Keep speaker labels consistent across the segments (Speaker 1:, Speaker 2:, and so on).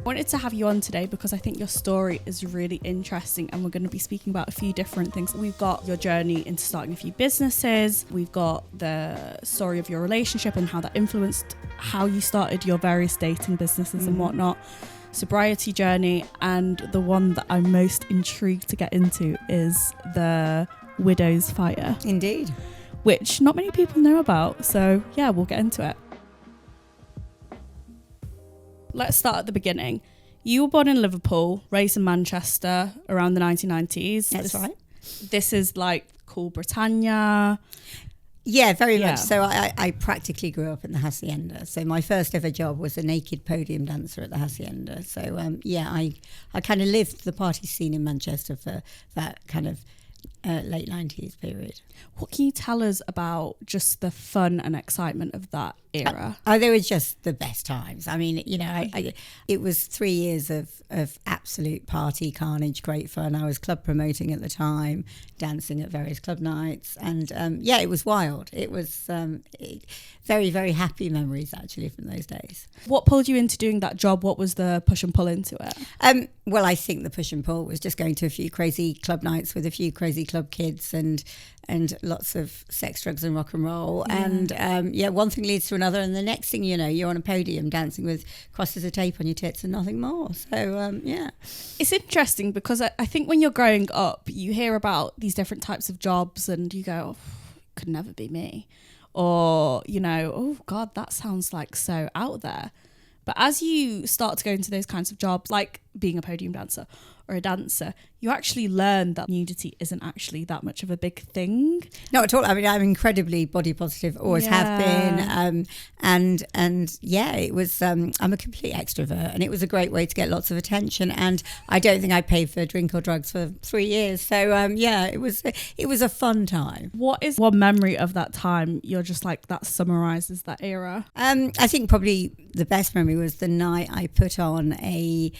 Speaker 1: Wanted to have you on today because I think your story is really interesting, and we're going to be speaking about a few different things. We've got your journey into starting a few businesses, we've got the story of your relationship and how that influenced how you started your various dating businesses and whatnot, sobriety journey, and the one that I'm most intrigued to get into is the widow's fire.
Speaker 2: Indeed.
Speaker 1: Which not many people know about, so yeah, we'll get into it. Let's start at the beginning. You were born in Liverpool, raised in Manchester around the 1990s.
Speaker 2: That's right.
Speaker 1: This is like cool Britannia.
Speaker 2: Yeah, very much. So I practically grew up in the Hacienda. So my first ever job was a naked podium dancer at the Hacienda. So I kind of lived the party scene in Manchester for that kind of late 90s period.
Speaker 1: What can you tell us about just the fun and excitement of that era?
Speaker 2: They were just the best times. I mean, you know, it was 3 years of absolute party carnage, great fun. I was club promoting at the time, dancing at various club nights. And it was wild. It was very, very happy memories, actually, from those days.
Speaker 1: What pulled you into doing that job? What was the push and pull into it?
Speaker 2: Well, I think the push and pull was just going to a few crazy club nights with a few crazy club kids and lots of sex, drugs and rock and roll. And one thing leads to another, and the next thing you know, you're on a podium dancing with crosses of tape on your tits and nothing more. So
Speaker 1: it's interesting because I think when you're growing up, you hear about these different types of jobs and you go, oh, could never be me, or you know, oh god, that sounds like so out there. But as you start to go into those kinds of jobs, like being a podium dancer or a dancer, you actually learn that nudity isn't actually that much of a big thing.
Speaker 2: Not at all. I mean, I'm incredibly body positive, always have been. It was, I'm a complete extrovert, and it was a great way to get lots of attention. And I don't think I paid for drink or drugs for 3 years. So, it was a fun time.
Speaker 1: What is one memory of that time you're just like, that summarizes that era?
Speaker 2: I think probably the best memory was the night I put on a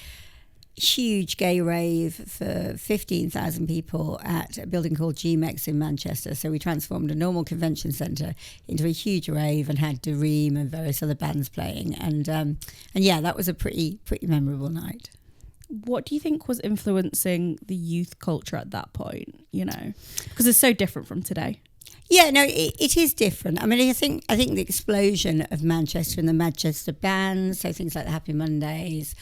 Speaker 2: huge gay rave for 15,000 people at a building called GMEX in Manchester. So we transformed a normal convention centre into a huge rave and had Dream and various other bands playing. And that was a pretty memorable night.
Speaker 1: What do you think was influencing the youth culture at that point? You know, because it's so different from today.
Speaker 2: Yeah, no, it is different. I mean, I think the explosion of Manchester and the Manchester bands, so things like the Happy Mondays,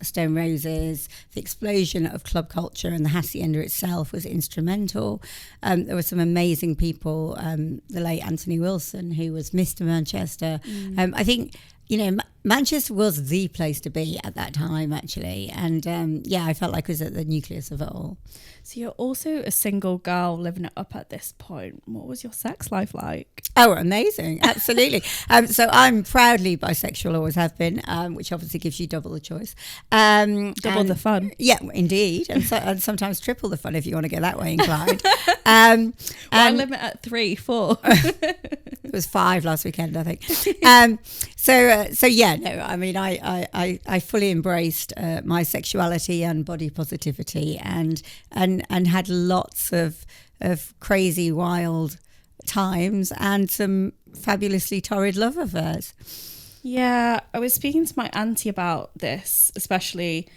Speaker 2: Stone Roses, the explosion of club culture and the Hacienda itself was instrumental. There were some amazing people, the late Anthony Wilson, who was Mr. Manchester. I think, you know, Manchester was the place to be at that time, actually. And I felt like I was at the nucleus of it all.
Speaker 1: So you're also a single girl living it up at this point. What was your sex life like?
Speaker 2: Oh, amazing. Absolutely. So I'm proudly bisexual, always have been, which obviously gives you double the choice.
Speaker 1: Double the fun.
Speaker 2: Yeah, indeed. And sometimes triple the fun if you want to go that way inclined.
Speaker 1: I limit at 3, 4.
Speaker 2: It was 5 last weekend, I think. I mean, I fully embraced my sexuality and body positivity and had lots of crazy, wild times and some fabulously torrid love affairs.
Speaker 1: Yeah, I was speaking to my auntie about this, especially,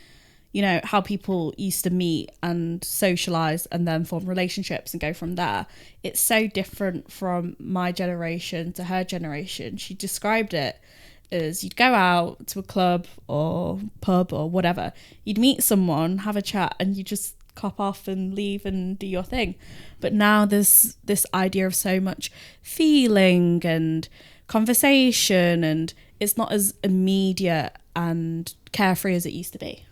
Speaker 1: you know, how people used to meet and socialise and then form relationships and go from there. It's so different from my generation to her generation. She described it as you'd go out to a club or pub or whatever, you'd meet someone, have a chat, and you just cop off and leave and do your thing. But now there's this idea of so much feeling and conversation, and it's not as immediate and carefree as it used to be.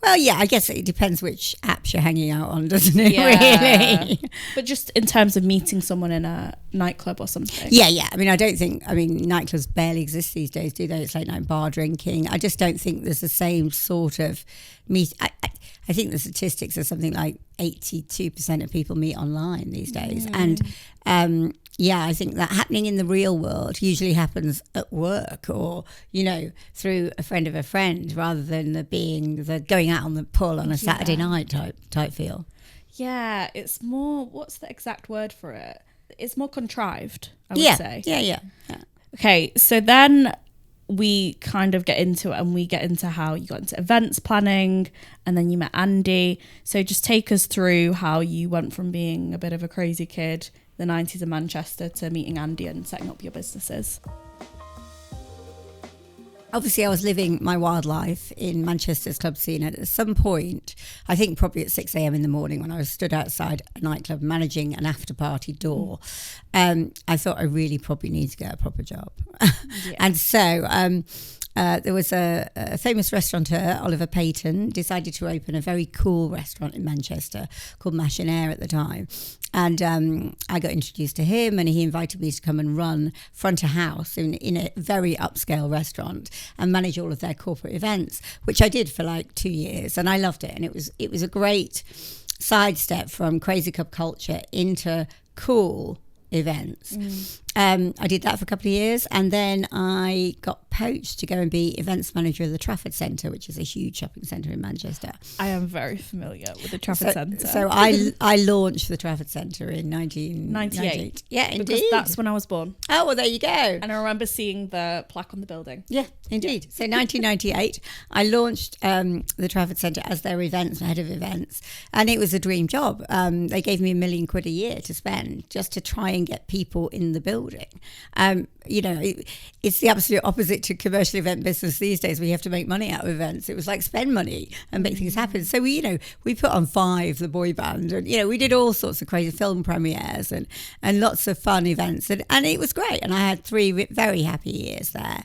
Speaker 2: Well, yeah, I guess it depends which apps you're hanging out on, doesn't it? Yeah. Really?
Speaker 1: But just in terms of meeting someone in a nightclub or something.
Speaker 2: Yeah. I mean, nightclubs barely exist these days, do they? It's late night bar drinking. I just don't think there's the same sort of meet. I think the statistics are something like 82% of people meet online these days. And I think that happening in the real world usually happens at work or, you know, through a friend of a friend, rather than the going out on the pull on a Saturday night type feel.
Speaker 1: Yeah, it's more, what's the exact word for it? It's more contrived, I would say.
Speaker 2: Yeah.
Speaker 1: Okay, so then we kind of get into it, and we get into how you got into events planning, and then you met Andy. So just take us through how you went from being a bit of a crazy kid, the 90s in Manchester, to meeting Andy and setting up your businesses.
Speaker 2: Obviously, I was living my wild life in Manchester's club scene. And at some point, I think probably at 6 a.m. in the morning, when I was stood outside a nightclub managing an after-party door, I thought I really probably need to get a proper job. Yeah. And so there was a famous restaurateur, Oliver Payton, decided to open a very cool restaurant in Manchester called Machinaire at the time. And I got introduced to him, and he invited me to come and run front of house in a very upscale restaurant and manage all of their corporate events, which I did for like 2 years, and I loved it. And it was a great sidestep from crazy club culture into cool events. I did that for a couple of years, and then I got poached to go and be events manager of the Trafford Centre, which is a huge shopping centre in Manchester.
Speaker 1: I am very familiar with the Trafford Centre.
Speaker 2: So I launched the Trafford Centre in 1998. Yeah, indeed.
Speaker 1: Because that's when I was born.
Speaker 2: Oh, well, there you go.
Speaker 1: And I remember seeing the plaque on the building.
Speaker 2: Yeah, indeed. Yeah. So 1998, I launched the Trafford Centre as their head of events, and it was a dream job. They gave me £1 million a year to spend just to try and get people in the building. It's the absolute opposite to commercial event business these days, where you have to make money out of events. It was like spend money and make things happen. So we put on Five, the boy band, and we did all sorts of crazy film premieres and lots of fun events, and it was great. And I had 3 very happy years there.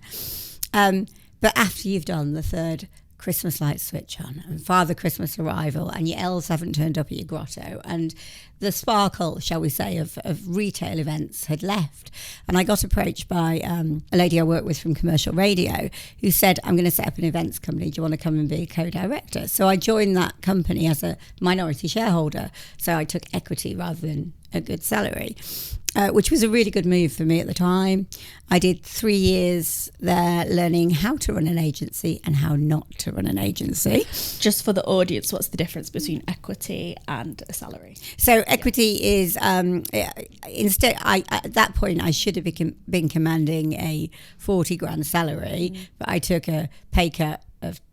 Speaker 2: But after you've done the third Christmas lights switch on and Father Christmas arrival, and your elves haven't turned up at your grotto, and the sparkle, shall we say, of retail events had left, and I got approached by a lady I work with from commercial radio, who said, I'm going to set up an events company, do you want to come and be a co-director? So I joined that company as a minority shareholder, so I took equity rather than a good salary, which was a really good move for me at the time. I did 3 years there learning how to run an agency and how not to run an agency.
Speaker 1: Just for the audience, what's the difference between equity and a salary?
Speaker 2: So equity is, instead, at that point, I should have been commanding a 40 grand salary, but I took a pay cut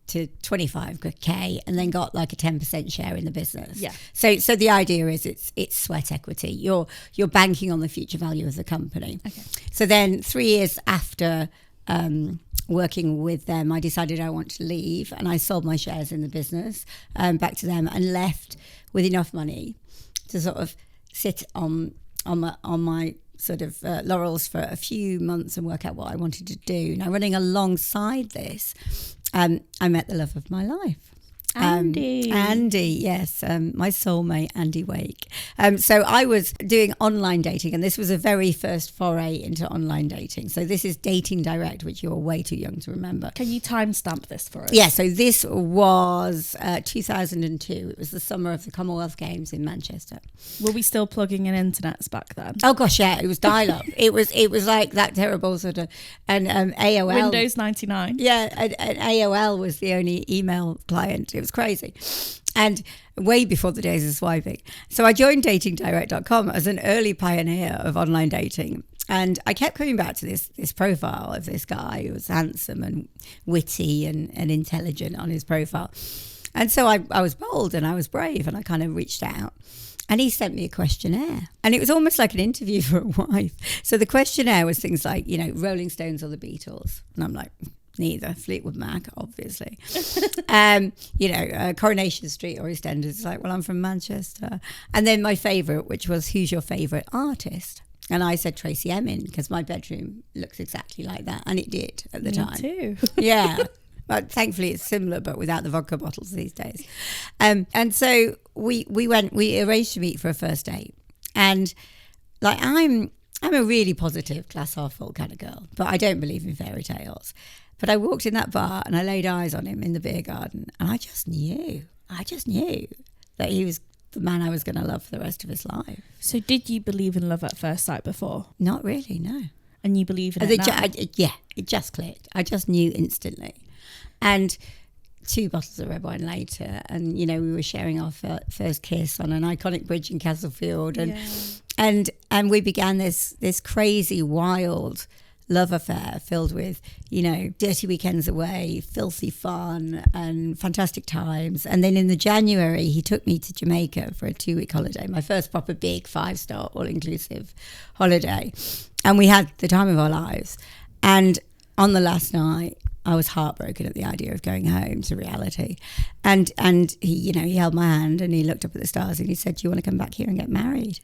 Speaker 2: to 25k and then got like a 10% share in the business.
Speaker 1: Yeah.
Speaker 2: So the idea is it's sweat equity. You're banking on the future value of the company.
Speaker 1: Okay.
Speaker 2: So then 3 years after working with them, I decided I want to leave, and I sold my shares in the business back to them and left with enough money to sort of sit on my sort of laurels for a few months and work out what I wanted to do. Now, running alongside this, I met the love of my life.
Speaker 1: Andy,
Speaker 2: yes, my soulmate, Nicky Wake. So I was doing online dating, and this was a very first foray into online dating. So this is Dating Direct, which you're way too young to remember.
Speaker 1: Can you timestamp this for us?
Speaker 2: Yeah, so this was 2002. It was the summer of the Commonwealth Games in Manchester.
Speaker 1: Were we still plugging in internets back then?
Speaker 2: Oh gosh, yeah, it was dial-up. it was like that terrible sort of, and AOL.
Speaker 1: Windows 99.
Speaker 2: Yeah, and AOL was the only email client. It was crazy, and way before the days of swiping. So I joined datingdirect.com as an early pioneer of online dating, and I kept coming back to this profile of this guy who was handsome and witty and intelligent on his profile. And so I was bold and I was brave, and I kind of reached out, and he sent me a questionnaire, and it was almost like an interview for a wife. So the questionnaire was things like, Rolling Stones or the Beatles, and I'm like, neither. Fleetwood Mac, obviously. Coronation Street or EastEnders. It's like, well, I'm from Manchester. And then my favourite, which was, who's your favourite artist? And I said Tracy Emin, because my bedroom looks exactly like that. And it did at the time.
Speaker 1: Me too.
Speaker 2: Yeah. But thankfully it's similar, but without the vodka bottles these days. And so we arranged to meet for a first date. And like, I'm a really positive, glass half full kind of girl, but I don't believe in fairy tales. But I walked in that bar and I laid eyes on him in the beer garden, and I just knew that he was the man I was going to love for the rest of his life.
Speaker 1: So did you believe in love at first sight before?
Speaker 2: Not really, no.
Speaker 1: And you believe in it now?
Speaker 2: It just clicked. I just knew instantly. And 2 bottles of red wine later, and we were sharing our first kiss on an iconic bridge in Castlefield, and we began this crazy, wild love affair filled with, dirty weekends away, filthy fun and fantastic times. And then in the January, he took me to Jamaica for a 2-week holiday, my first proper big 5-star all-inclusive holiday. And we had the time of our lives. And on the last night, I was heartbroken at the idea of going home to reality. And he, he held my hand and he looked up at the stars and he said, "Do you want to come back here and get married?"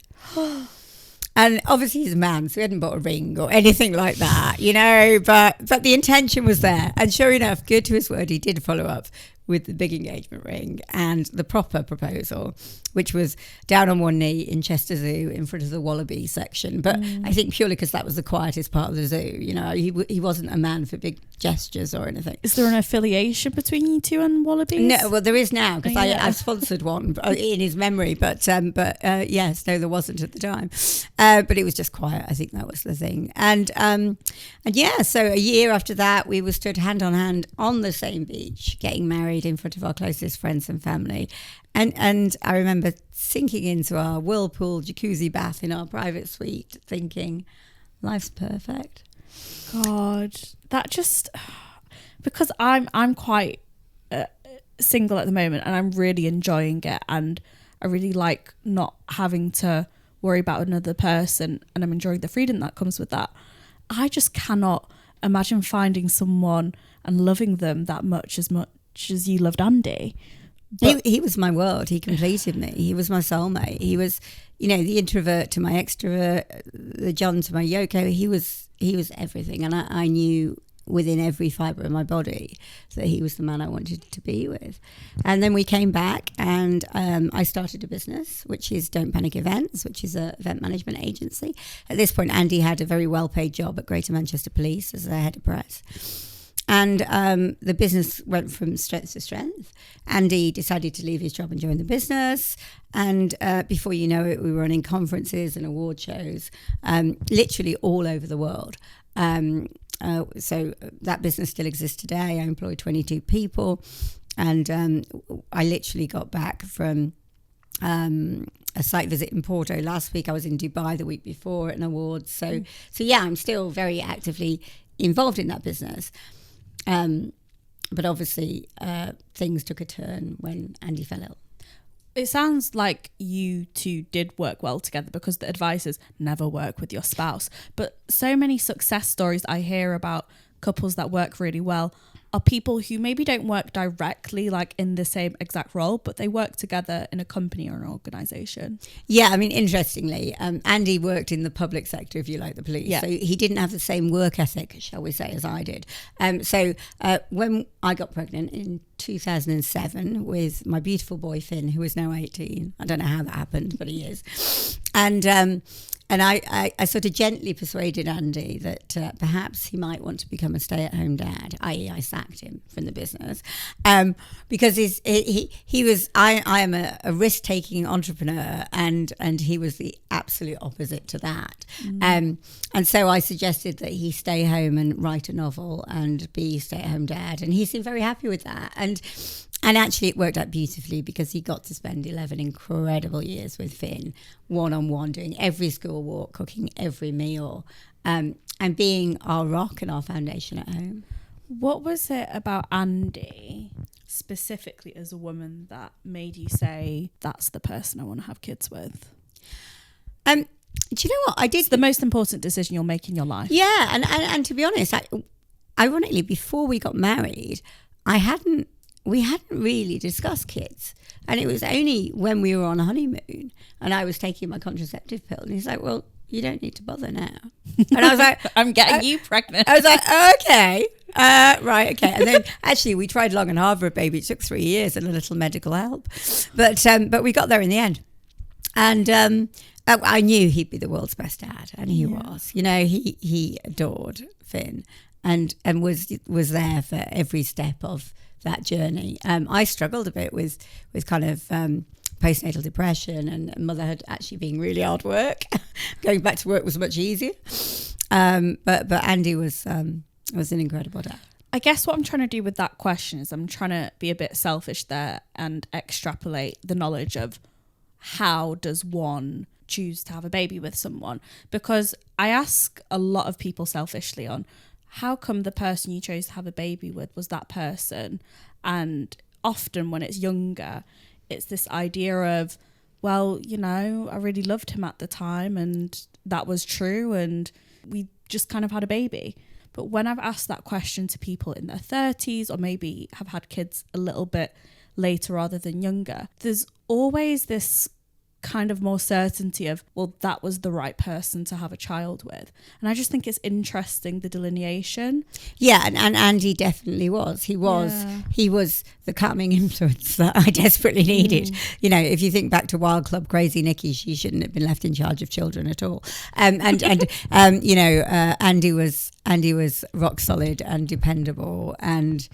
Speaker 2: And obviously he's a man, so he hadn't bought a ring or anything like that, but the intention was there. And sure enough, good to his word, he did follow up with the big engagement ring and the proper proposal, which was down on one knee in Chester Zoo in front of the wallaby section. But I think purely because that was the quietest part of the zoo. He wasn't a man for big gestures or anything.
Speaker 1: Is there an affiliation between you two and wallabies?
Speaker 2: No, well, there is now because I've sponsored one in his memory. But yes, no, there wasn't at the time. But it was just quiet. I think that was the thing. And so a year after that, we were stood hand on hand on the same beach, getting married in front of our closest friends and family. And I remember sinking into our whirlpool jacuzzi bath in our private suite thinking, life's perfect.
Speaker 1: God, that just, because I'm quite single at the moment and I'm really enjoying it, and I really like not having to worry about another person, and I'm enjoying the freedom that comes with that. I just cannot imagine finding someone and loving them that much as you loved Andy.
Speaker 2: He was my world. He completed me. He was my soulmate. He was, the introvert to my extrovert, the John to my Yoko. He was everything. And I knew within every fibre of my body that he was the man I wanted to be with. And then we came back and I started a business, which is Don't Panic Events, which is an event management agency. At this point, Andy had a very well-paid job at Greater Manchester Police as their head of press. And the business went from strength to strength. Andy decided to leave his job and join the business. And before you know it, we were running conferences and award shows, literally all over the world. So that business still exists today. I employ 22 people. And I literally got back from a site visit in Porto last week. I was in Dubai the week before at an awards. So yeah, I'm still very actively involved in that business. But obviously, things took a turn when Andy fell ill.
Speaker 1: It sounds like you two did work well together, because the advice is never work with your spouse. But so many success stories I hear about couples that work really well are people who maybe don't work directly, like in the same exact role, but they work together in a company or an organisation. Yeah,
Speaker 2: I mean, interestingly, Andy worked in the public sector, if you like, the police.
Speaker 1: Yeah.
Speaker 2: So he didn't have the same work ethic, shall we say, as I did. So when I got pregnant in 2007 with my beautiful boy Finn, who is now 18, I don't know how that happened, but he is. And I sort of gently persuaded Andy that perhaps he might want to become a stay-at-home dad, i.e. I sacked him from the business, because he was, I am a risk-taking entrepreneur, and he was the absolute opposite to that. And so I suggested that he stay home and write a novel and be a stay-at-home dad, and he seemed very happy with that. And actually it worked out beautifully, because he got to spend 11 incredible years with Finn, one-on-one, doing every school walk, cooking every meal, and being our rock and our foundation at home.
Speaker 1: What was it about Andy, specifically as a woman, that made you say, that's the person I want to have kids with?
Speaker 2: Do you know what? I did.
Speaker 1: It's the most important decision you'll make in your life.
Speaker 2: Yeah, and to be honest, ironically, before we got married, we hadn't really discussed kids. And it was only when we were on honeymoon and I was taking my contraceptive pill, and he's like, well, you don't need to bother now. And I was like,
Speaker 1: I'm getting you pregnant.
Speaker 2: I was like, okay, right, okay. And then actually we tried long and hard for a baby. It took 3 years and a little medical help. But we got there in the end. And I knew he'd be the world's best dad, and he was. He adored Finn and was there for every step of that journey. I struggled a bit with kind of postnatal depression, and motherhood actually being really hard work. Going back to work was much easier. But Andy was an incredible dad.
Speaker 1: I guess what I'm trying to do with that question is I'm trying to be a bit selfish there and extrapolate the knowledge of how does one choose to have a baby with someone? Because I ask a lot of people selfishly on how come the person you chose to have a baby with was that person? And often when it's younger, it's this idea of, well, you know, I really loved him at the time and that was true and we just kind of had a baby. But when I've asked that question to people in their 30s or maybe have had kids a little bit later rather than younger, there's always this kind of more certainty of, well, that was the right person to have a child with. And I just think it's interesting, the delineation.
Speaker 2: Yeah, and Andy definitely was. He was the calming influence that I desperately needed. You know, if you think back to Wild Club Crazy Nicky, she shouldn't have been left in charge of children at all. You know, Andy was rock solid and dependable and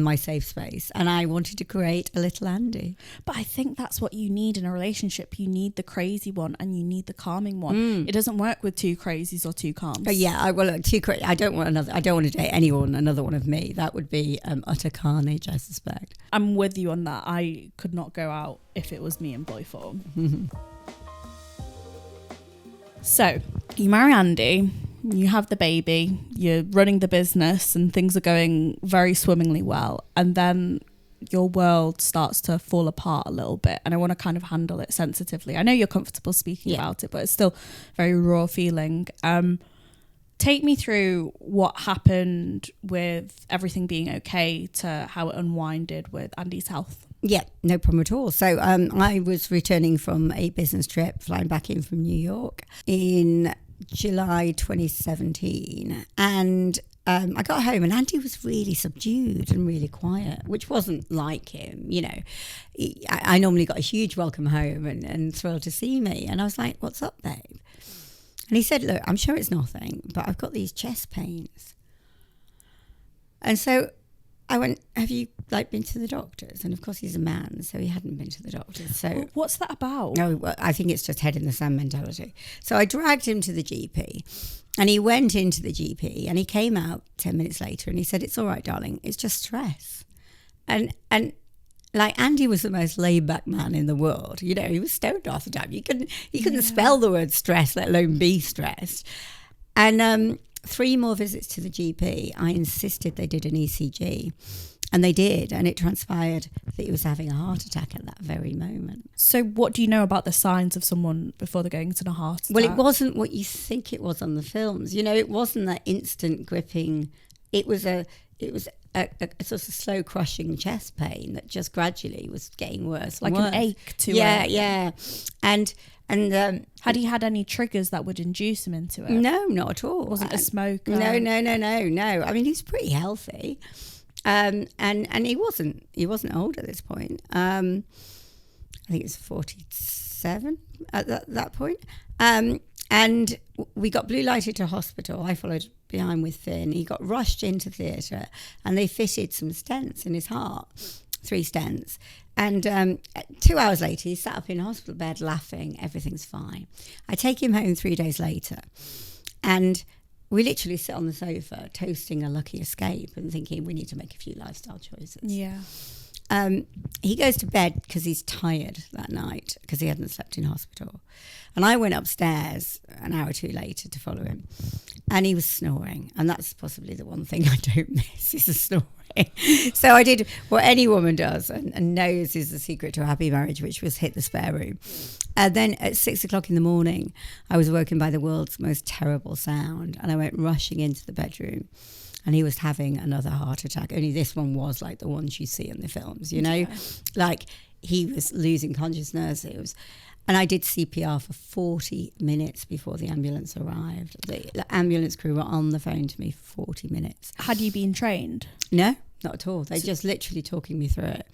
Speaker 2: my safe space, and I wanted to create a little Andy.
Speaker 1: But I think that's what you need in a relationship. You need the crazy one and you need the calming one. It doesn't work with two crazies or two calms.
Speaker 2: But yeah, I don't want to date another one of me. That would be utter carnage, I suspect.
Speaker 1: I'm with you on that. I could not go out if it was me in boy form. So you marry Andy, you have the baby, you're running the business and things are going very swimmingly well, and then your world starts to fall apart a little bit, and I want to kind of handle it sensitively. I know you're comfortable speaking about it, but it's still very raw feeling. Take me through what happened with everything being okay to how it unwinded with Andy's health.
Speaker 2: Yeah, no problem at all. So I was returning from a business trip, flying back in from New York in July 2017, and I got home and Andy was really subdued and really quiet, which wasn't like him. You know, I normally got a huge welcome home and thrilled to see me, and I was like, "What's up, babe?" And he said, "Look, I'm sure it's nothing, but I've got these chest pains." And so I went, "Have you been to the doctors?" And of course he's a man, so he hadn't been to the doctors. So
Speaker 1: well, what's that about?
Speaker 2: No, well, I think it's just head in the sand mentality. So I dragged him to the GP, and he went into the GP, and he came out 10 minutes later, and he said, "It's all right, darling. It's just stress." And Andy was the most laid back man in the world. You know, he was stoned half the time. He couldn't spell the word stress, let alone be stressed. And 3 more visits to the GP, I insisted they did an ECG, and they did, and it transpired that he was having a heart attack at that very moment.
Speaker 1: So what do you know about the signs of someone before they're going into a heart attack?
Speaker 2: Well, it wasn't what you think it was on the films. You know, it wasn't that instant gripping. It was a sort of slow crushing chest pain that just gradually was getting worse.
Speaker 1: Like
Speaker 2: worse.
Speaker 1: An ache to
Speaker 2: yeah,
Speaker 1: it.
Speaker 2: Yeah. And
Speaker 1: had he had any triggers that would induce him into it?
Speaker 2: No, not at all.
Speaker 1: Wasn't a smoker?
Speaker 2: No. I mean, he's pretty healthy. And he wasn't old at this point. I think he was 47 at that point. And we got blue lighted to hospital. I followed behind with Finn. He got rushed into theatre, and they fitted some stents in his heart, 3 stents. And 2 hours later, he sat up in a hospital bed laughing. Everything's fine. I take him home 3 days later, and we literally sit on the sofa toasting a lucky escape and thinking we need to make a few lifestyle choices.
Speaker 1: Yeah.
Speaker 2: He goes to bed because he's tired that night because he hadn't slept in hospital. And I went upstairs an hour or 2 later to follow him, and he was snoring. And that's possibly the one thing I don't miss is the snoring. So I did what any woman does and knows is the secret to a happy marriage, which was hit the spare room. And then at 6 o'clock in the morning, I was woken by the world's most terrible sound, and I went rushing into the bedroom. And he was having another heart attack. Only this one was like the ones you see in the films, you know? Yeah. Like he was losing consciousness. And I did CPR for 40 minutes before the ambulance arrived. The ambulance crew were on the phone to me for 40 minutes.
Speaker 1: Had you been trained?
Speaker 2: No, not at all. They just literally talking me through it.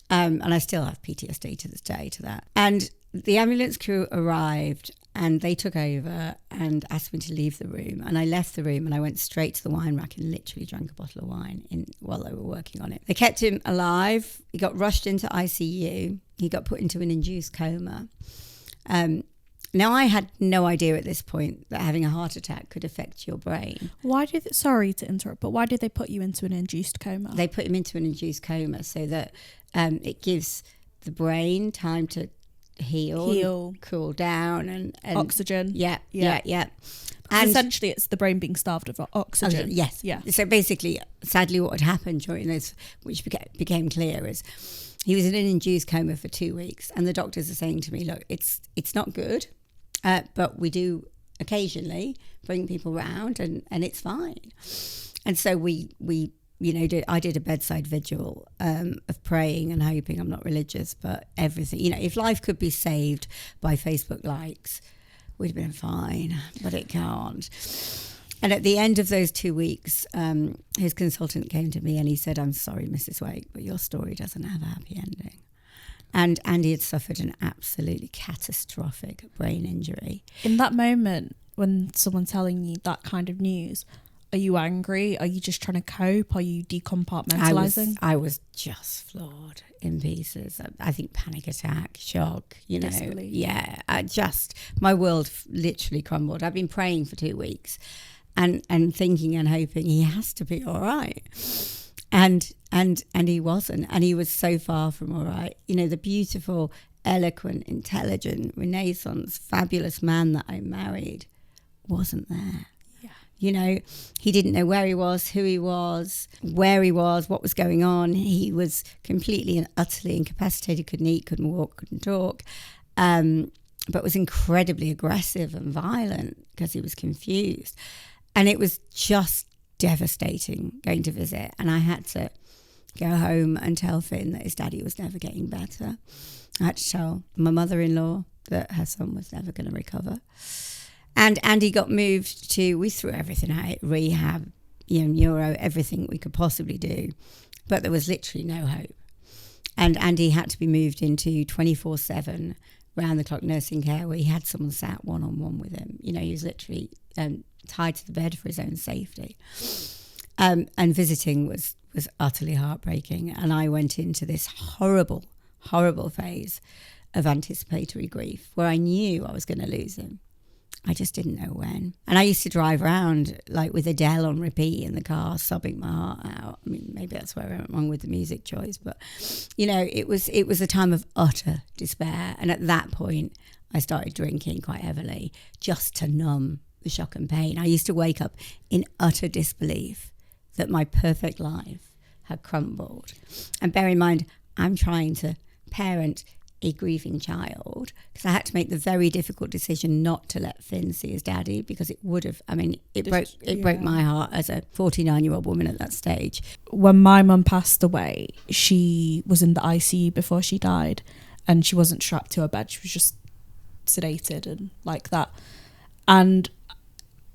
Speaker 2: And I still have PTSD to this day to that. And the ambulance crew arrived and they took over and asked me to leave the room. And I left the room and I went straight to the wine rack and literally drank a bottle of wine while they were working on it. They kept him alive. He got rushed into ICU. He got put into an induced coma. Now, I had no idea at this point that having a heart attack could affect your brain.
Speaker 1: Sorry to interrupt, but why did they put you into an induced coma?
Speaker 2: They put him into an induced coma so that it gives the brain time to heal, cool down, and
Speaker 1: oxygen.
Speaker 2: Yeah.
Speaker 1: And essentially, it's the brain being starved of oxygen.
Speaker 2: Yes.
Speaker 1: Yeah.
Speaker 2: So basically, sadly, what had happened during this, which became clear, is he was in an induced coma for 2 weeks, and the doctors are saying to me, "Look, it's not good, but we do occasionally bring people round, and it's fine." And so we I did a bedside vigil of praying and hoping. I'm not religious, but everything, if life could be saved by Facebook likes, we'd have been fine, but it can't. And at the end of those 2 weeks, his consultant came to me and he said, "I'm sorry, Mrs. Wake, but your story doesn't have a happy ending." And Andy had suffered an absolutely catastrophic brain injury.
Speaker 1: In that moment, when someone's telling you that kind of news, are you angry? Are you just trying to cope? Are you decompartmentalizing?
Speaker 2: I was just floored in pieces. I think panic attack, shock,
Speaker 1: Disbelief.
Speaker 2: Yeah, my world literally crumbled. I've been praying for 2 weeks and thinking and hoping he has to be all right. And he wasn't. And he was so far from all right. The beautiful, eloquent, intelligent, Renaissance, fabulous man that I married wasn't there. He didn't know where he was, who he was, where he was, what was going on. He was completely and utterly incapacitated, couldn't eat, couldn't walk, couldn't talk, but was incredibly aggressive and violent because he was confused. And it was just devastating going to visit. And I had to go home and tell Finn that his daddy was never getting better. I had to tell my mother-in-law that her son was never going to recover. And Andy got moved we threw everything at it, rehab, neuro, everything we could possibly do. But there was literally no hope. And Andy had to be moved into 24/7 round-the-clock nursing care where he had someone sat one-on-one with him. He was literally tied to the bed for his own safety. And visiting was utterly heartbreaking. And I went into this horrible, horrible phase of anticipatory grief where I knew I was going to lose him. I just didn't know when. And I used to drive around like with Adele on repeat in the car, sobbing my heart out. I mean, maybe that's where I went wrong with the music choice. But, it was a time of utter despair. And at that point, I started drinking quite heavily just to numb the shock and pain. I used to wake up in utter disbelief that my perfect life had crumbled. And bear in mind, I'm trying to parent a grieving child because I had to make the very difficult decision not to let Finn see his daddy because it would have, it broke my heart as a 49-year-old woman at that stage.
Speaker 1: When my mum passed away, she was in the ICU before she died and she wasn't strapped to her bed. She was just sedated and like that. And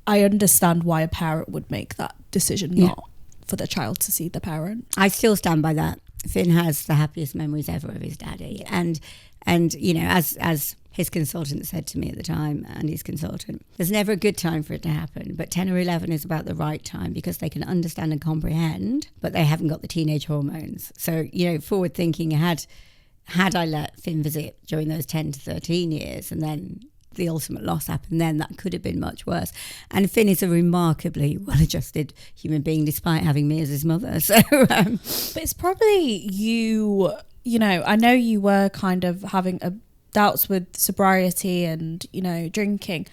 Speaker 1: I understand why a parent would make that decision, not for the child to see the parent.
Speaker 2: I still stand by that. Finn has the happiest memories ever of his daddy. And as his consultant said to me at the time, and his consultant, there's never a good time for it to happen, but 10 or 11 is about the right time because they can understand and comprehend, but they haven't got the teenage hormones. So, forward thinking, had I let Finn visit during those 10 to 13 years and then the ultimate loss happened then, that could have been much worse. And Finn is a remarkably well-adjusted human being despite having me as his mother. So,
Speaker 1: but it's probably I know you were kind of having doubts with sobriety and, drinking,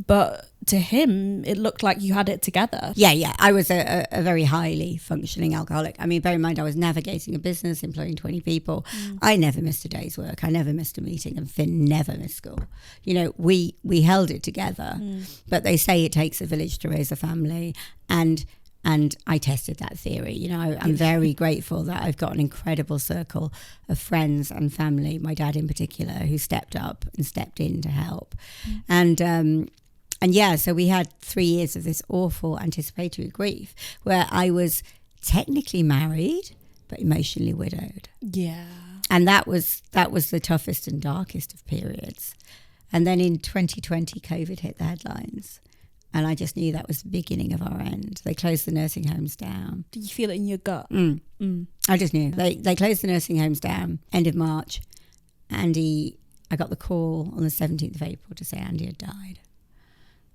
Speaker 1: but to him, it looked like you had it together.
Speaker 2: Yeah. I was a very highly functioning alcoholic. I mean, bear in mind, I was navigating a business, employing 20 people. I never missed a day's work. I never missed a meeting, and Finn never missed school. We held it together, but they say it takes a village to raise a family, and I tested that theory. I'm very grateful that I've got an incredible circle of friends and family, my dad in particular, who stepped up and stepped in to help. And so we had 3 years of this awful anticipatory grief where I was technically married, but emotionally widowed.
Speaker 1: Yeah.
Speaker 2: And that was the toughest and darkest of periods. And then in 2020, COVID hit the headlines. And I just knew that was the beginning of our end. They closed the nursing homes down.
Speaker 1: Did you feel it in your gut?
Speaker 2: I just knew. They closed the nursing homes down end of March. I got the call on the 17th of April to say Andy had died.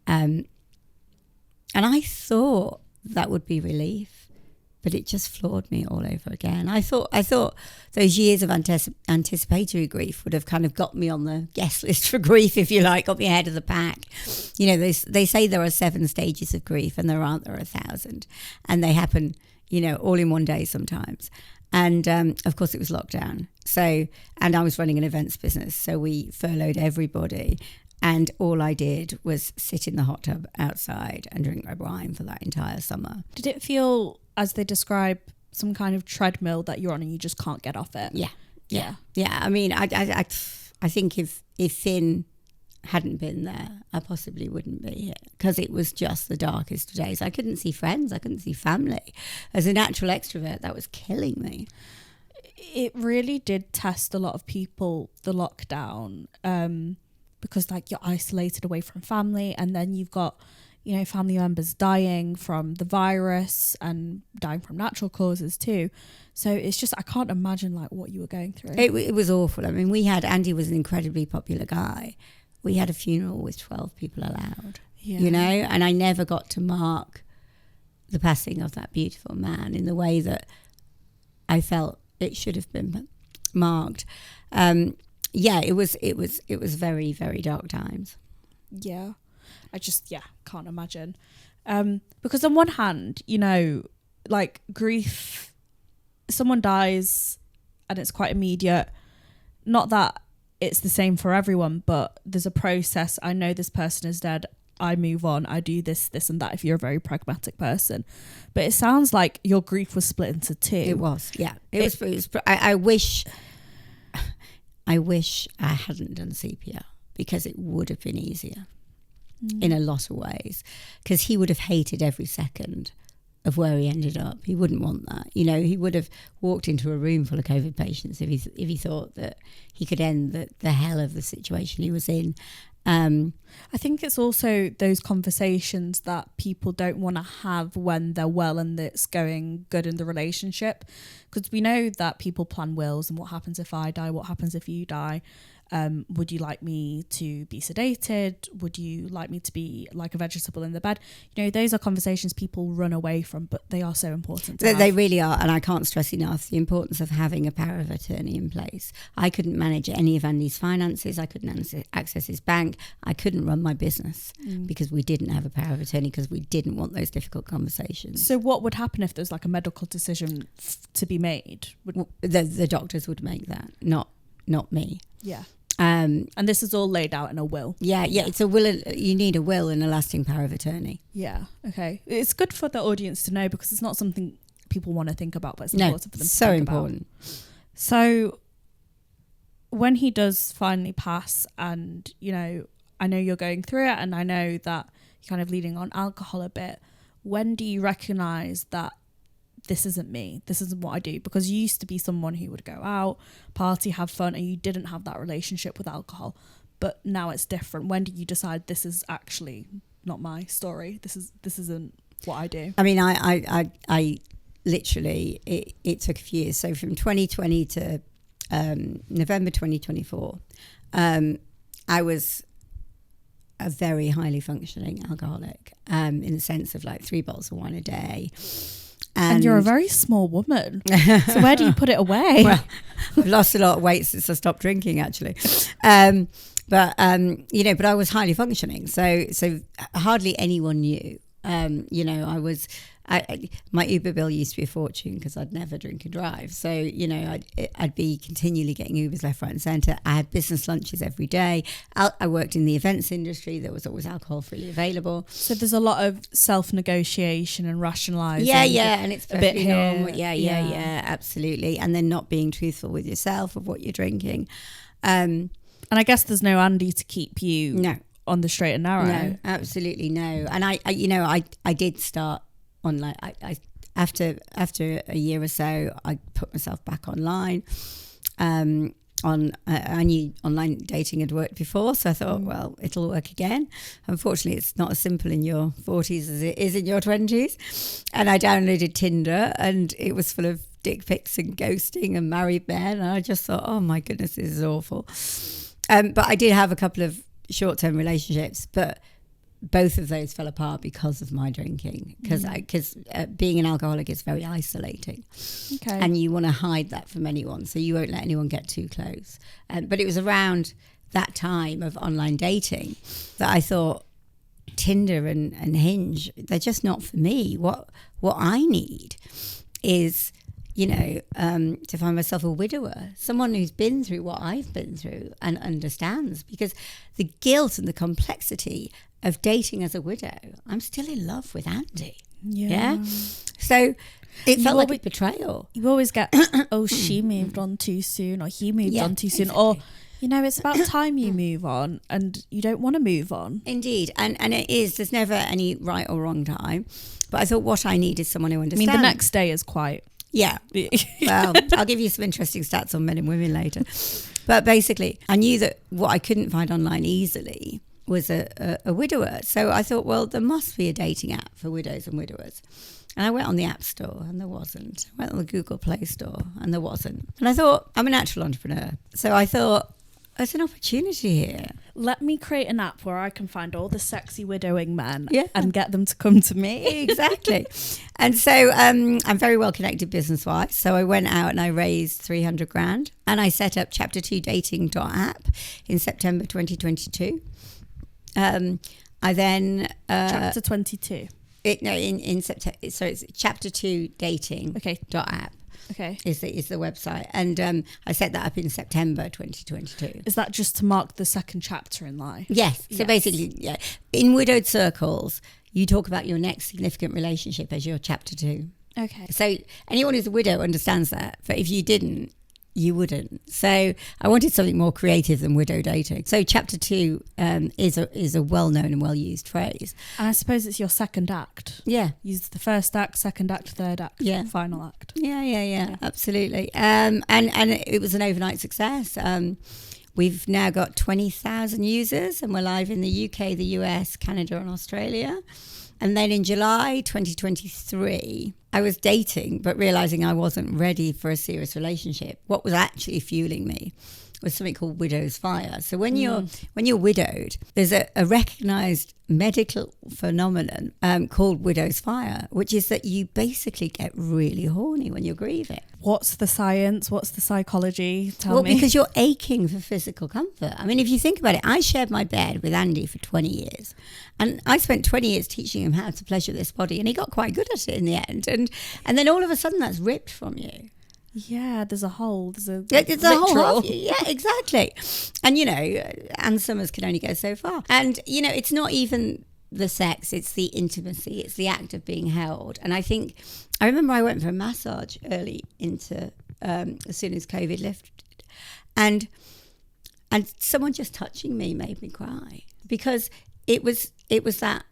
Speaker 2: And I thought that would be relief. but it just floored me all over again. I thought those years of anticipatory grief would have kind of got me on the guest list for grief, if you like, got me ahead of the pack. You know, they say there are 7 stages of grief, and there are 1,000, and they happen, you know, all in one day sometimes. And of course it was lockdown. So, and I was running an events business, so we furloughed everybody. And all I did was sit in the hot tub outside and drink red wine for that entire summer.
Speaker 1: Did it feel, as they describe, some kind of treadmill that you're on and you just can't get off it?
Speaker 2: Yeah. I mean, I think if Finn hadn't been there, I possibly wouldn't be here, because it was just the darkest of days. I couldn't see friends. I couldn't see family. As a natural extrovert, that was killing me.
Speaker 1: It really did test a lot of people, the lockdown, because like you're isolated away from family, and then you've got, you know, family members dying from the virus and dying from natural causes too. So it's just, I can't imagine like what you were going through.
Speaker 2: It was awful. I mean, Andy was an incredibly popular guy. We had a funeral with 12 people allowed, you know, and I never got to mark the passing of that beautiful man in the way that I felt it should have been marked. It was very, very dark times.
Speaker 1: Yeah, I just, can't imagine. Because on one hand, you know, like grief, someone dies and it's quite immediate. Not that it's the same for everyone, but there's a process. I know this person is dead. I move on. I do this and that if you're a very pragmatic person. But it sounds like your grief was split into 2.
Speaker 2: It was, yeah. It was. I wish I hadn't done CPR, because it would have been easier in a lot of ways, because he would have hated every second of where he ended up. He wouldn't want that. You know, he would have walked into a room full of COVID patients if he thought that he could end the hell of the situation he was in.
Speaker 1: I think it's also those conversations that people don't want to have when they're well and it's going good in the relationship, because we know that people plan wills and what happens if I die, what happens if you die. Would you like me to be sedated? Would you like me to be like a vegetable in the bed? You know, those are conversations people run away from, but they are so important.
Speaker 2: They really are. And I can't stress enough the importance of having a power of attorney in place. I couldn't manage any of Andy's finances. I couldn't access his bank. I couldn't run my business because we didn't have a power of attorney, because we didn't want those difficult conversations.
Speaker 1: So what would happen if there's like a medical decision to be made?
Speaker 2: The doctors would make that, not me.
Speaker 1: Yeah. And this is all laid out in a will.
Speaker 2: Yeah. It's a will. You need a will and a lasting power of attorney.
Speaker 1: Yeah. Okay. It's good for the audience to know, because it's not something people want to think about, but it's important for them to
Speaker 2: so
Speaker 1: think
Speaker 2: important.
Speaker 1: About. So when he does finally pass, and, you know, I know you're going through it, and I know that you're kind of leading on alcohol a bit. When do you recognize that this isn't me, this isn't what I do? Because you used to be someone who would go out, party, have fun, and you didn't have that relationship with alcohol, but now it's different. When did you decide this is actually not my story, this isn't what I do?
Speaker 2: I mean, I literally, it took a few years. So from 2020 to November 2024, I was a very highly functioning alcoholic, in the sense of like 3 bottles of wine a day.
Speaker 1: And you're a very small woman. So where do you put it away?
Speaker 2: Well, I've lost a lot of weight since I stopped drinking, actually. But I was highly functioning. So hardly anyone knew. My Uber bill used to be a fortune, because I'd never drink and drive. So, you know, I'd be continually getting Ubers left, right and centre. I had business lunches every day. I worked in the events industry. There was always alcohol freely available.
Speaker 1: So there's a lot of self-negotiation and rationalising.
Speaker 2: Yeah, and it's
Speaker 1: a bit
Speaker 2: normal.
Speaker 1: here.
Speaker 2: Yeah, absolutely. And then not being truthful with yourself of what you're drinking. And
Speaker 1: I guess there's no Andy to keep you on the straight and narrow.
Speaker 2: No, absolutely no. And I did start online. After a year or so, I put myself back online. I knew online dating had worked before, so I thought, well, it'll work again. Unfortunately, it's not as simple in your 40s as it is in your 20s. And I downloaded Tinder, and it was full of dick pics and ghosting and married men. And I just thought, oh my goodness, this is awful. But I did have a couple of short-term relationships, but both of those fell apart because of my drinking, because being an alcoholic is very isolating.
Speaker 1: Okay.
Speaker 2: And you want to hide that from anyone, so you won't let anyone get too close. But it was around that time of online dating that I thought Tinder and Hinge, they're just not for me. What I need is, to find myself a widower, someone who's been through what I've been through and understands, because the guilt and the complexity of dating as a widow, I'm still in love with Andy. Yeah. So it felt like a betrayal.
Speaker 1: You always get, oh, she moved on too soon, or he moved on too soon, or it's about time you move on, and you don't want to move on.
Speaker 2: Indeed. And it is, there's never any right or wrong time. But I thought what I need is someone who understands.
Speaker 1: I mean, the next day is quite...
Speaker 2: Yeah. Well, I'll give you some interesting stats on men and women later. But basically, I knew that what I couldn't find online easily was a widower. So I thought, well, there must be a dating app for widows and widowers. And I went on the App Store and there wasn't. I went on the Google Play Store and there wasn't. And I thought, I'm a natural entrepreneur. So I thought, there's an opportunity here.
Speaker 1: Let me create an app where I can find all the sexy widowing men and get them to come to me.
Speaker 2: Exactly. And so I'm very well connected business-wise. So I went out and I raised 300 grand and I set up chapter2dating.app in September 2022. I then...
Speaker 1: Chapter 22.
Speaker 2: In September. So it's chapter2dating.app.
Speaker 1: Okay.
Speaker 2: Is the website. And I set that up in September 2022.
Speaker 1: Is that just to mark the second chapter in life?
Speaker 2: Yes. So basically, in widowed circles, you talk about your next significant relationship as your chapter 2.
Speaker 1: Okay.
Speaker 2: So anyone who's a widow understands that. But if you didn't, you wouldn't. So I wanted something more creative than widow dating. So chapter 2 is a well-known and well-used phrase.
Speaker 1: And I suppose it's your second act.
Speaker 2: Yeah.
Speaker 1: Use the first act, second act, third act, final act.
Speaker 2: Yeah, absolutely. And it was an overnight success. We've now got 20,000 users and we're live in the UK, the US, Canada and Australia. And then in July 2023, I was dating, but realizing I wasn't ready for a serious relationship. What was actually fueling me was something called widow's fire. So when you're widowed, there's a recognized medical phenomenon called widow's fire, which is that you basically get really horny when you're grieving.
Speaker 1: What's the science? What's the psychology? Tell me.
Speaker 2: Well, because you're aching for physical comfort. I mean, if you think about it, I shared my bed with Andy for 20 years. And I spent 20 years teaching him how to pleasure this body. And he got quite good at it in the end. And then all of a sudden that's ripped from you.
Speaker 1: Yeah, there's a hole. There's a
Speaker 2: hole. Yeah, exactly. And, Ann Summers can only go so far. And, it's not even the sex, it's the intimacy, it's the act of being held. And I remember I went for a massage early into, as soon as COVID lifted. And someone just touching me made me cry because it was that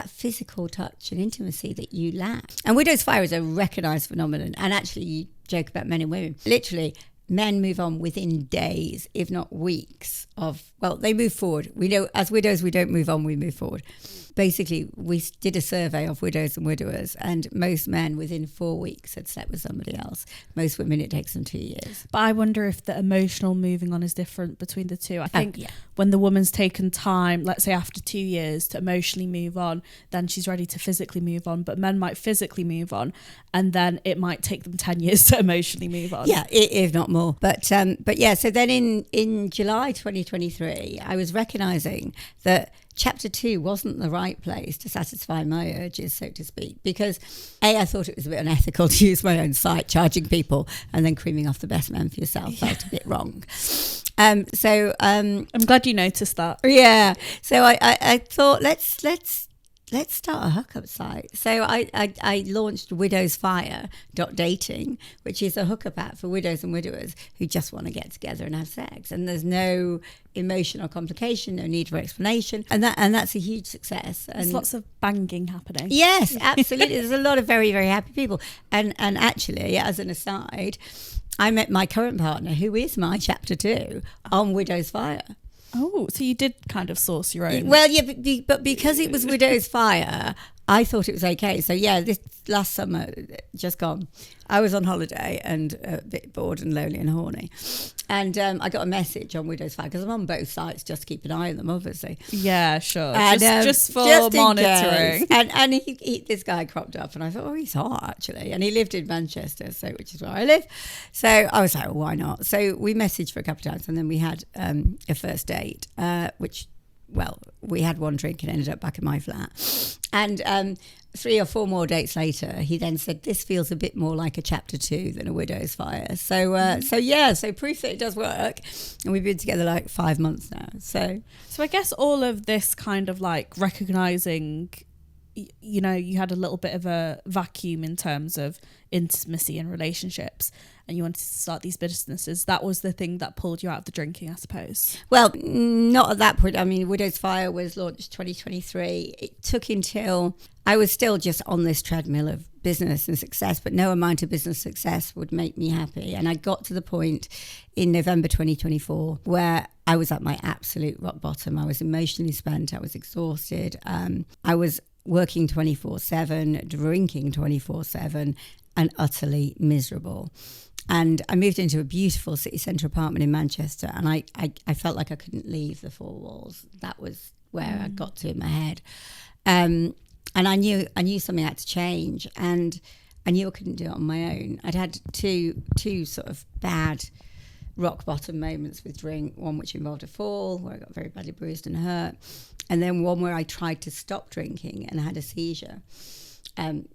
Speaker 2: physical touch and intimacy that you lack. And widow's fire is a recognised phenomenon. And actually, you joke about men and women. Literally, men move on within days, if not weeks they move forward. We know as widows, we don't move on, we move forward. Basically, we did a survey of widows and widowers, and most men within 4 weeks had slept with somebody else. Most women, it takes them 2 years.
Speaker 1: But I wonder if the emotional moving on is different between the two. I think when the woman's taken time, let's say after 2 years, to emotionally move on, then she's ready to physically move on. But men might physically move on, and then it might take them 10 years to emotionally move on.
Speaker 2: Yeah, if not more. But yeah, so then in July 2023, I was recognising that Chapter 2 wasn't the right place to satisfy my urges, so to speak, because I thought it was a bit unethical to use my own site, charging people and then creaming off the best man for yourself. Felt a bit wrong. I'm
Speaker 1: glad you noticed that.
Speaker 2: Yeah. So I thought let's start a hookup site. So I launched widowsfire.dating, which is a hookup app for widows and widowers who just want to get together and have sex. And there's no emotional complication, no need for explanation. And that's a huge success. And
Speaker 1: there's lots of banging happening.
Speaker 2: Yes, absolutely. There's a lot of very, very happy people. And actually, as an aside, I met my current partner, who is my chapter 2, on Widow's Fire.
Speaker 1: Oh, so you did kind of source your own.
Speaker 2: Well, yeah, but because it was Widow's Fire, I thought it was okay. So yeah, this last summer, just gone, I was on holiday and a bit bored and lonely and horny. And I got a message on Widow's Fire, because I'm on both sites just to keep an eye on them, obviously.
Speaker 1: Yeah, sure.
Speaker 2: And,
Speaker 1: just for monitoring.
Speaker 2: And this guy cropped up, and I thought, oh, he's hot, actually. And he lived in Manchester, which is where I live. So I was like, well, why not? So we messaged for a couple of times, and then we had a first date, which, well, we had one drink and ended up back in my flat. And 3 or 4 more dates later, he then said, this feels a bit more like a chapter 2 than a Widow's Fire. So proof that it does work. And we've been together like 5 months now. So
Speaker 1: I guess all of this kind of like recognizing, you know, you had a little bit of a vacuum in terms of intimacy and relationships, and you wanted to start these businesses. That was the thing that pulled you out of the drinking, I suppose.
Speaker 2: Well, not at that point. I mean, Widow's Fire was launched 2023. It took until I was still just on this treadmill of business and success, but no amount of business success would make me happy. And I got to the point in November 2024 where I was at my absolute rock bottom. I was emotionally spent. I was exhausted. I was working 24/7, drinking 24/7, and utterly miserable. And I moved into a beautiful city centre apartment in Manchester, and I felt like I couldn't leave the 4 walls. That was where I got to in my head. And I knew something had to change, and I knew I couldn't do it on my own. I'd had two sort of bad rock bottom moments with drink, one which involved a fall where I got very badly bruised and hurt, and then one where I tried to stop drinking and had a seizure.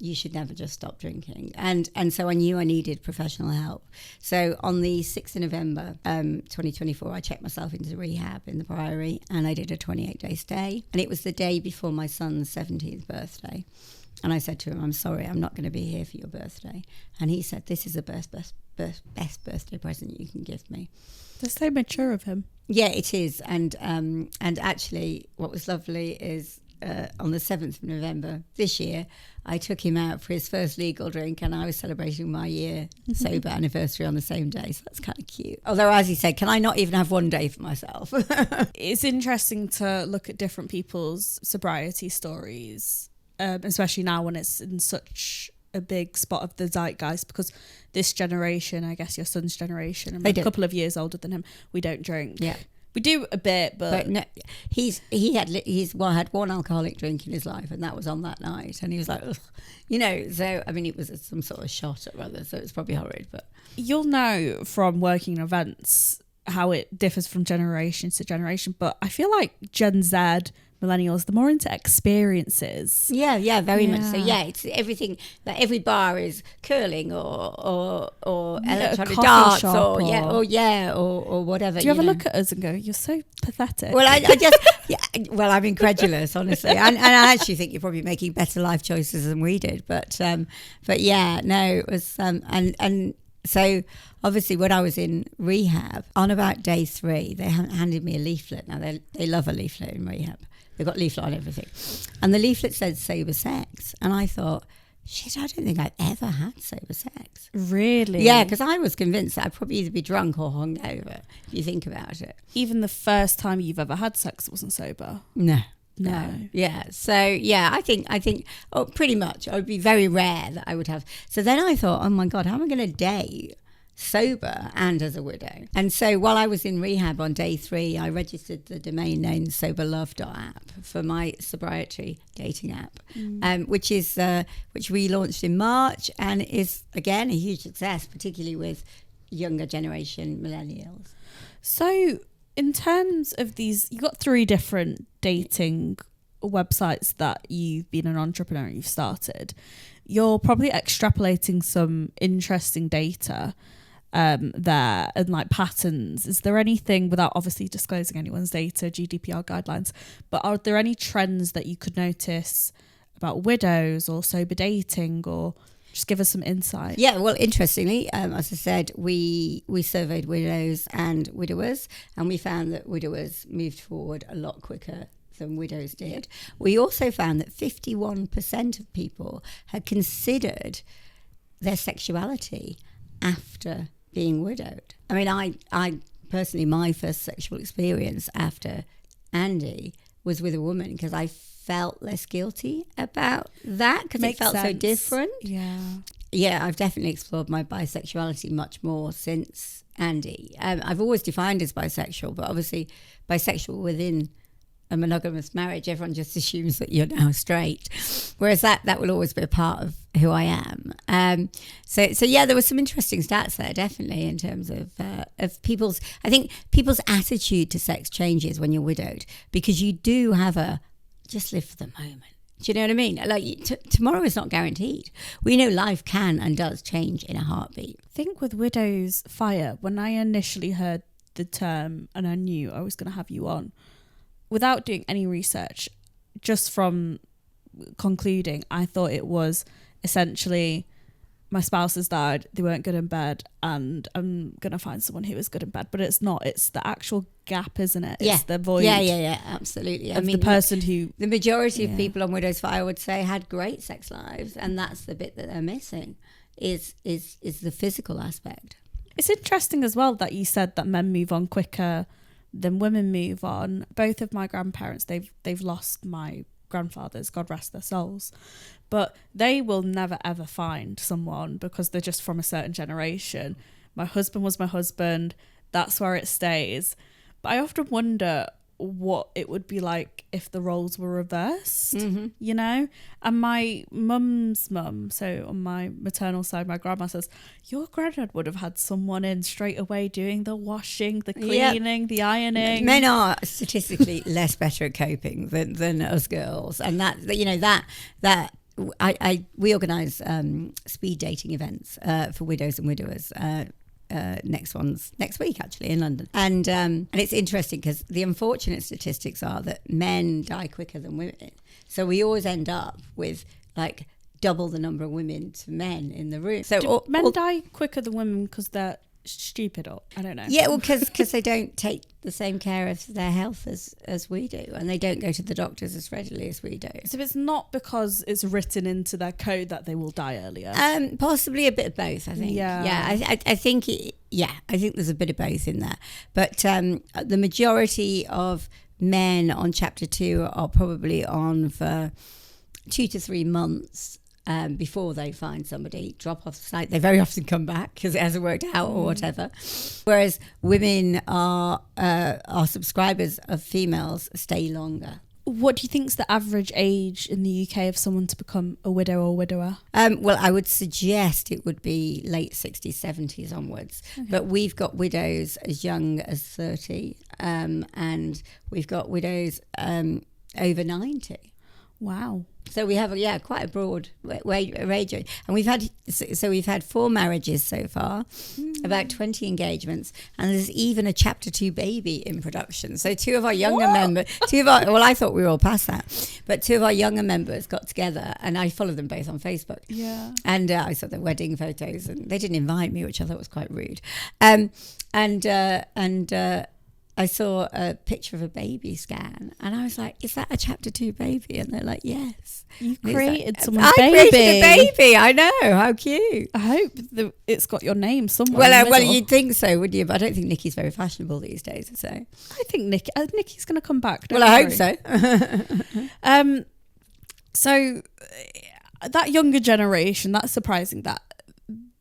Speaker 2: You should never just stop drinking. And so I knew I needed professional help. So on the 6th of November 2024, I checked myself into rehab in the Priory, and I did a 28-day stay. And it was the day before my son's 17th birthday. And I said to him, I'm sorry, I'm not going to be here for your birthday. And he said, this is the best birthday present you can give me.
Speaker 1: That's so mature of him.
Speaker 2: Yeah, it is. And actually, what was lovely is on the 7th of November this year, I took him out for his first legal drink, and I was celebrating my year sober anniversary on the same day. So that's kind of cute. Although, as he said, can I not even have one day for myself?
Speaker 1: It's interesting to look at different people's sobriety stories, especially now when it's in such a big spot of the zeitgeist, because this generation, I guess your son's generation, I'm a couple of years older than him, we don't drink. Yeah. We do a bit, but
Speaker 2: no, he had one alcoholic drink in his life, and that was on that night, and he was like, ugh. You know, so I mean, it was some sort of shot or other, so it's probably horrid. But
Speaker 1: you'll know from working in events how it differs from generation to generation. But I feel like Gen Z, millennials, they're more into experiences.
Speaker 2: Yeah, very much so. Yeah, it's everything. Like every bar is curling or electronic darts or whatever.
Speaker 1: Do you ever look at us and go, "You're so pathetic"?
Speaker 2: Well, I just I'm incredulous, honestly, and I actually think you're probably making better life choices than we did. But yeah, no, it was and. So obviously when I was in rehab, on about day 3, they handed me a leaflet. Now they love a leaflet in rehab. They've got leaflet on everything. And the leaflet said sober sex. And I thought, shit, I don't think I've ever had sober sex.
Speaker 1: Really?
Speaker 2: Yeah, because I was convinced that I'd probably either be drunk or hungover, if you think about it.
Speaker 1: Even the first time you've ever had sex wasn't sober?
Speaker 2: No.
Speaker 1: Yeah.
Speaker 2: So yeah, I think pretty much it would be very rare that I would have. So then I thought, oh my God, how am I going to date sober and as a widow? And so while I was in rehab on day 3, I registered the domain name soberlove.app for my sobriety dating app, which we launched in March, and is again a huge success, particularly with younger generation millennials.
Speaker 1: So in terms of these, you've got 3 different dating websites that you've been an entrepreneur and you've started. You're probably extrapolating some interesting data there and like patterns. Is there anything, without obviously disclosing anyone's data, GDPR guidelines, but are there any trends that you could notice about widows or sober dating, or just give us some insight?
Speaker 2: Yeah, well, interestingly, as I said, we surveyed widows and widowers, and we found that widowers moved forward a lot quicker than widows did. We also found that 51% of people had considered their sexuality after being widowed. I mean, I personally, my first sexual experience after Andy was with a woman, because I felt less guilty about that because it felt so different. Yeah, I've definitely explored my bisexuality much more since Andy. I've always defined as bisexual, but obviously bisexual within a monogamous marriage, everyone just assumes that you're now straight, whereas that will always be a part of who I am. So yeah, there were some interesting stats there, definitely, in terms of people's attitude to sex changes when you're widowed, because you do have just live for the moment. Do you know what I mean? Like tomorrow is not guaranteed. We know life can and does change in a heartbeat.
Speaker 1: I think with widow's fire, when I initially heard the term and I knew I was going to have you on, without doing any research, just from concluding, I thought it was essentially my spouse has died, they weren't good in bed, and I'm going to find someone who is good in bed. But it's not. It's the actual gap, isn't it?
Speaker 2: Yeah.
Speaker 1: It's the void.
Speaker 2: Yeah, absolutely.
Speaker 1: The person who...
Speaker 2: The majority of people on Widow's Fire, I would say, had great sex lives, and that's the bit that they're missing, is the physical aspect.
Speaker 1: It's interesting as well that you said that men move on quicker than women move on. Both of my grandparents, they've lost my grandfathers, God rest their souls, but they will never ever find someone because they're just from a certain generation. My husband was my husband, that's where it stays. But I often wonder what it would be like if the roles were reversed, you know? And my mum's mum, so on my maternal side, my grandma says, your granddad would have had someone in straight away doing the washing, the cleaning, the ironing.
Speaker 2: Men are statistically less better at coping than us girls. And we organise speed dating events for widows and widowers. Next week actually in London, and it's interesting because the unfortunate statistics are that men die quicker than women, so we always end up with like double the number of women to men in the room. So
Speaker 1: men die quicker than women because they're stupid, or I don't know.
Speaker 2: Yeah, well, because they don't take the same care of their health as we do, and they don't go to the doctors as readily as we do.
Speaker 1: So it's not because it's written into their code that they will die earlier.
Speaker 2: Possibly a bit of both, I think. I think there's a bit of both in there, but the majority of men on chapter 2 are probably on for 2 to 3 months. Before they find somebody, drop off the site. They very often come back because it hasn't worked out or whatever. Whereas women are subscribers of females stay longer.
Speaker 1: What do you think is the average age in the UK of someone to become a widow or widower?
Speaker 2: Well, I would suggest it would be late 60s, 70s onwards. Okay. But we've got widows as young as 30, and we've got widows over 90.
Speaker 1: Wow.
Speaker 2: So we have quite a broad range, and we've had 4 marriages so far, about 20 engagements, and there's even a chapter 2 baby in production. So 2 of our younger members, I thought we were all past that, but 2 of our younger members got together, and I follow them both on Facebook.
Speaker 1: Yeah.
Speaker 2: And I saw their wedding photos, and they didn't invite me, which I thought was quite rude. I saw a picture of a baby scan, and I was like, is that a chapter 2 baby? And they're like, yes.
Speaker 1: You created someone's baby.
Speaker 2: I created a baby. I know. How cute.
Speaker 1: I hope it's got your name somewhere.
Speaker 2: Well, you'd think so, wouldn't you? But I don't think Nicky's very fashionable these days. So
Speaker 1: I think Nicky's going to come back.
Speaker 2: I hope so.
Speaker 1: So that younger generation, that's surprising that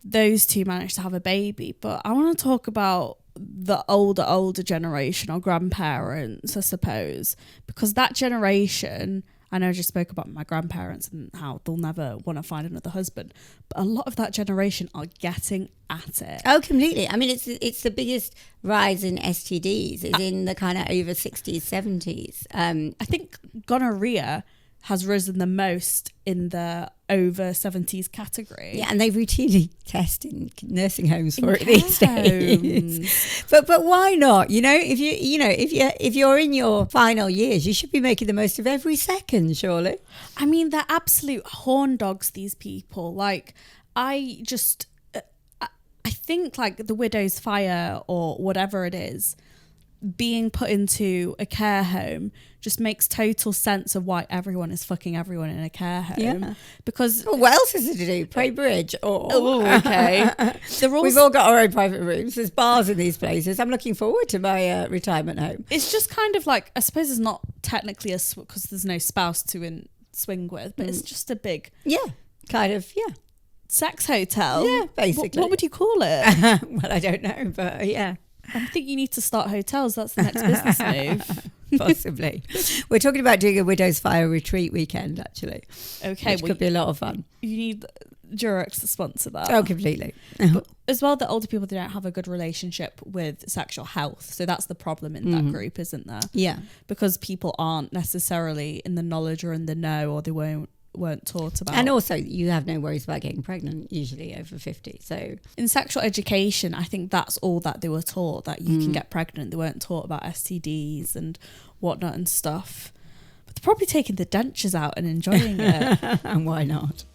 Speaker 1: those 2 managed to have a baby. But I want to talk about the older generation, or grandparents, I suppose, because that generation, I know I just spoke about my grandparents and how they'll never want to find another husband, but a lot of that generation are getting at it.
Speaker 2: Oh, completely. I mean, it's the biggest rise in STDs is in the kind of over 60s, 70s.
Speaker 1: I think gonorrhea has risen the most in the over 70s category.
Speaker 2: Yeah, and they routinely test in nursing homes for it these days. But why not? You know, if you're in your final years, you should be making the most of every second, surely.
Speaker 1: I mean, they're absolute horn dogs, these people. Like, I think like the Widow's Fire or whatever it is, being put into a care home just makes total sense of why everyone is fucking everyone in a care home.
Speaker 2: Yeah.
Speaker 1: Because
Speaker 2: Well, what else is it to do? Play bridge?
Speaker 1: okay.
Speaker 2: We've all got our own private rooms. There's bars in these places. I'm looking forward to my retirement home.
Speaker 1: It's just kind of like, I suppose it's not technically because there's no spouse to swing with, but it's just a big sex hotel.
Speaker 2: Yeah, basically.
Speaker 1: What would you call it?
Speaker 2: Well, I don't know, but yeah.
Speaker 1: I think you need to start hotels. That's the next business move.
Speaker 2: Possibly. We're talking about doing a Widow's Fire retreat weekend, actually.
Speaker 1: Okay.
Speaker 2: Which could be a lot of fun.
Speaker 1: You need Durex to sponsor that.
Speaker 2: Oh, completely.
Speaker 1: But as well, the older people, they don't have a good relationship with sexual health. So that's the problem in that group, isn't there?
Speaker 2: Yeah.
Speaker 1: Because people aren't necessarily in the knowledge or in the know, or they weren't taught about.
Speaker 2: And also, you have no worries about getting pregnant, usually over 50. So
Speaker 1: in sexual education, I think that's all that they were taught, that you can get pregnant. They weren't taught about STDs and whatnot and stuff. But they're probably taking the dentures out and enjoying it.
Speaker 2: And why not?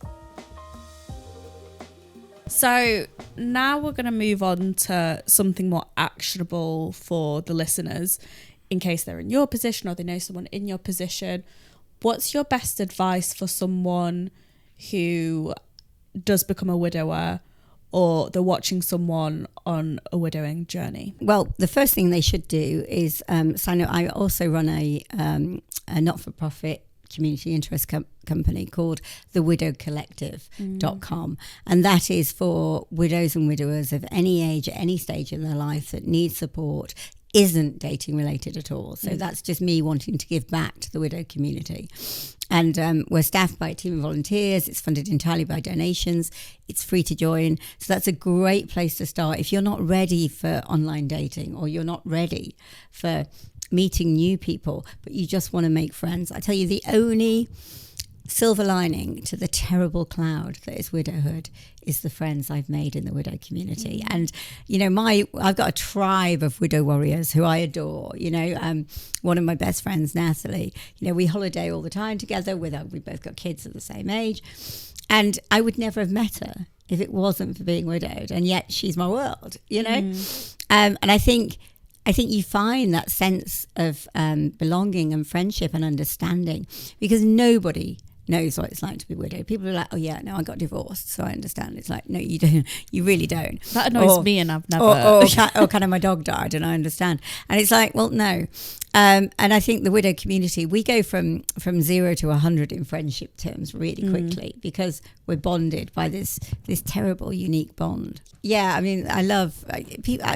Speaker 1: So now we're going to move on to something more actionable for the listeners, in case they're in your position or they know someone in your position. What's your best advice for someone who does become a widower, or they're watching someone on a widowing journey?
Speaker 2: Well, the first thing they should do is sign up. I also run a not-for-profit community interest company called the widowcollective.com, and that is for widows and widowers of any age at any stage in their life that need support, isn't dating related at all. So that's just me wanting to give back to the widow community. And we're staffed by a team of volunteers. It's funded entirely by donations. It's free to join. So that's a great place to start. If you're not ready for online dating, or you're not ready for meeting new people, but you just want to make friends, I tell you, the only silver lining to the terrible cloud that is widowhood is the friends I've made in the widow community. And you know, I've got a tribe of widow warriors who I adore. You know, one of my best friends, Natalie, you know, we holiday all the time together we both got kids at the same age, and I would never have met her if it wasn't for being widowed, and yet she's my world, you know. And I think you find that sense of belonging and friendship and understanding, because nobody knows what it's like to be widowed. People are like, oh yeah, no, I got divorced, so I understand. It's like, no, you don't. You really don't.
Speaker 1: That annoys me, and I've never.
Speaker 2: Or kind of my dog died, and I understand. And it's like, well, no. And I think the widow community, we go from 0 to 100 in friendship terms really quickly, because we're bonded by this terrible, unique bond. Yeah, I mean, I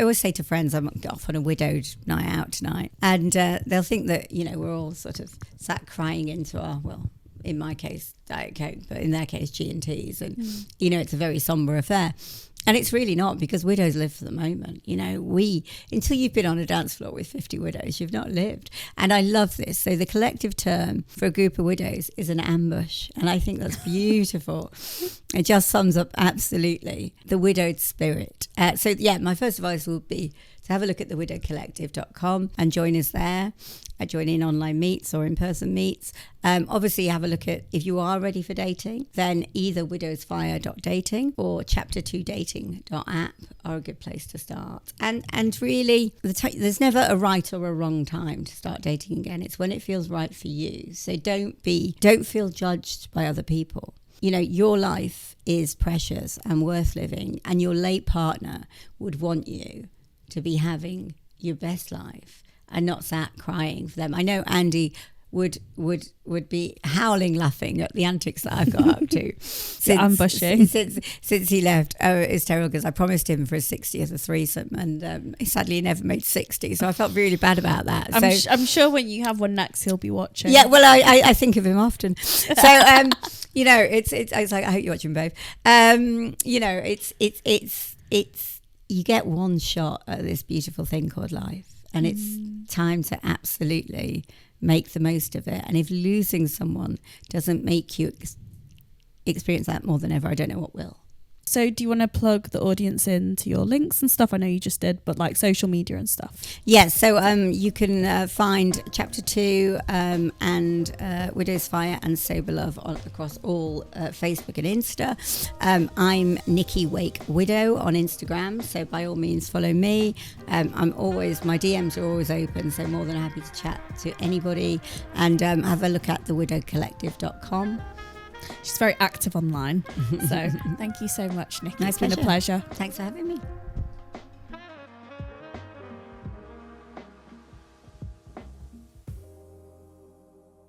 Speaker 2: always say to friends, I'm off on a widowed night out tonight, and they'll think that, you know, we're all sort of sat crying into our, well, in my case, Diet Coke, but in their case, G&Ts. And, you know, it's a very sombre affair. And it's really not, because widows live for the moment. You know, until you've been on a dance floor with 50 widows, you've not lived. And I love this. So the collective term for a group of widows is an ambush. And I think that's beautiful. It just sums up absolutely the widowed spirit. So yeah, my first advice would be to have a look at the widowcollective.com and join us there. Join in online meets or in-person meets. Obviously, have a look at, if you are ready for dating, then either widowsfire.dating or chapter2dating.app are a good place to start. And really, there's never a right or a wrong time to start dating again. It's when it feels right for you. So don't feel judged by other people. You know, your life is precious and worth living, and your late partner would want you to be having your best life and not sat crying for them. I know Andy would be howling laughing at the antics that I've got up to since he left. Oh, it's terrible, because I promised him for his 60th a threesome, and sadly he never made 60, so I felt really bad about that.
Speaker 1: I'm sure when you have one next, he'll be watching.
Speaker 2: Yeah, well, I think of him often. So you know, it's like, I hope you're watching both. You know, it's you get one shot at this beautiful thing called life. And it's time to absolutely make the most of it. And if losing someone doesn't make you experience that more than ever, I don't know what will.
Speaker 1: So do you want to plug the audience into your links and stuff? I know you just did, but like social media and stuff.
Speaker 2: Yes, so you can find Chapter 2 and Widow's Fire and Sober Love across all Facebook and Insta. I'm Nicky Wake Widow on Instagram, so by all means follow me. My DMs are always open, so more than happy to chat to anybody, and have a look at thewidowcollective.com.
Speaker 1: She's very active online. So thank you so much, Nicky. It's been a pleasure.
Speaker 2: Thanks for having me.